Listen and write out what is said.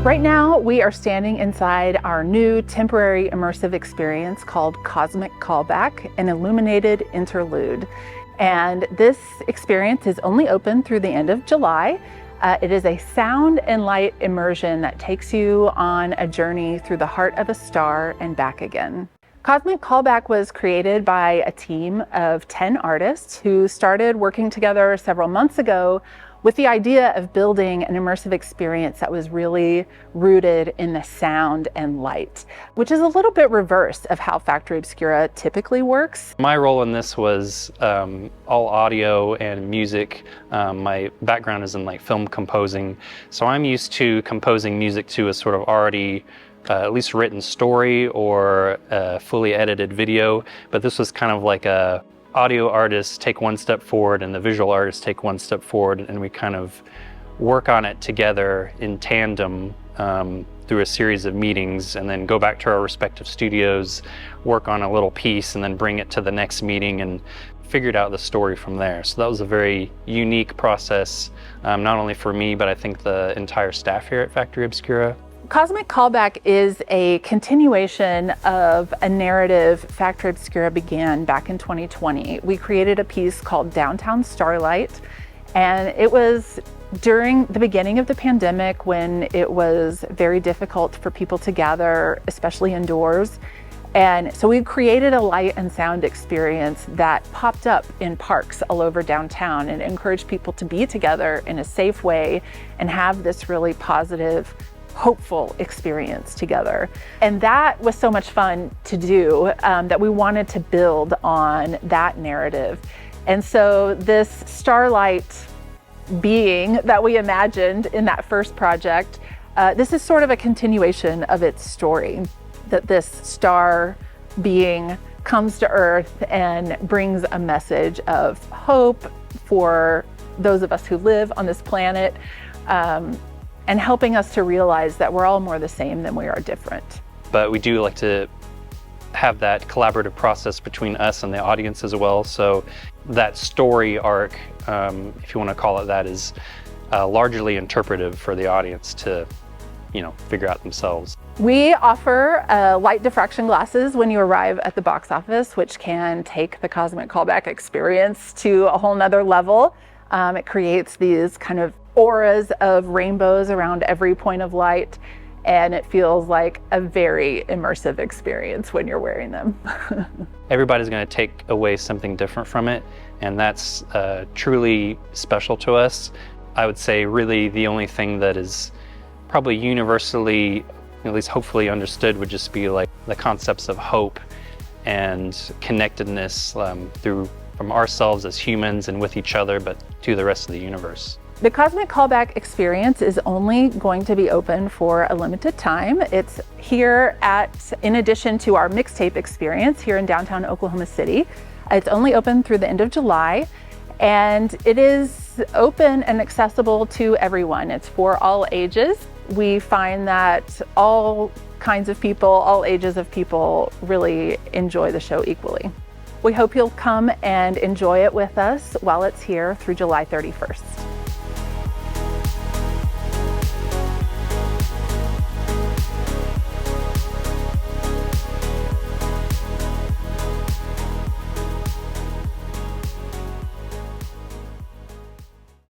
Right now, we are standing inside our new temporary immersive experience called Cosmic Callback, an illuminated interlude. And this experience is only open through the end of July. It is a sound and light immersion that takes you on a journey through the heart of a star and back again. Cosmic Callback was created by a team of 10 artists who started working together several months ago with the idea of building an immersive experience that was really rooted in the sound and light, which is a little bit reverse of how Factory Obscura typically works. My role in this was all audio and music. My background is in film composing, so I'm used to composing music to a sort of already at least written story or a fully edited video, but this was kind of like a audio artists take one step forward and the visual artists take one step forward, and we kind of work on it together in tandem through a series of meetings, and then go back to our respective studios, work on a little piece, and then bring it to the next meeting and figured out the story from there. So that was a very unique process, not only for me, but I think the entire staff here at Factory Obscura. Cosmic Callback is a continuation of a narrative Factory Obscura began back in 2020. We created a piece called Downtown Starlight, and it was during the beginning of the pandemic when it was very difficult for people to gather, especially indoors. And so we created a light and sound experience that popped up in parks all over downtown and encouraged people to be together in a safe way and have this really positive, hopeful experience together. And that was so much fun to do that we wanted to build on that narrative. And so this starlight being that we imagined in that first project, this is sort of a continuation of its story, that this star being comes to Earth and brings a message of hope for those of us who live on this planet, and helping us to realize that we're all more the same than we are different. But we do like to have that collaborative process between us and the audience as well. So that story arc, if you want to call it that, is largely interpretive for the audience to, figure out themselves. We offer light diffraction glasses when you arrive at the box office, which can take the Cosmic Callback experience to a whole nother level. It creates these kind of auras of rainbows around every point of light, and it feels like a very immersive experience when you're wearing them. Everybody's going to take away something different from it, and that's truly special to us. I would say really the only thing that is probably universally, at least hopefully understood, would just be like the concepts of hope and connectedness from ourselves as humans and with each other, but to the rest of the universe. The Cosmic Callback experience is only going to be open for a limited time. It's here in addition to our mixtape experience here in downtown Oklahoma City. It's only open through the end of July, and it is open and accessible to everyone. It's for all ages. We find that all kinds of people, all ages of people really enjoy the show equally. We hope you'll come and enjoy it with us while it's here through July 31st.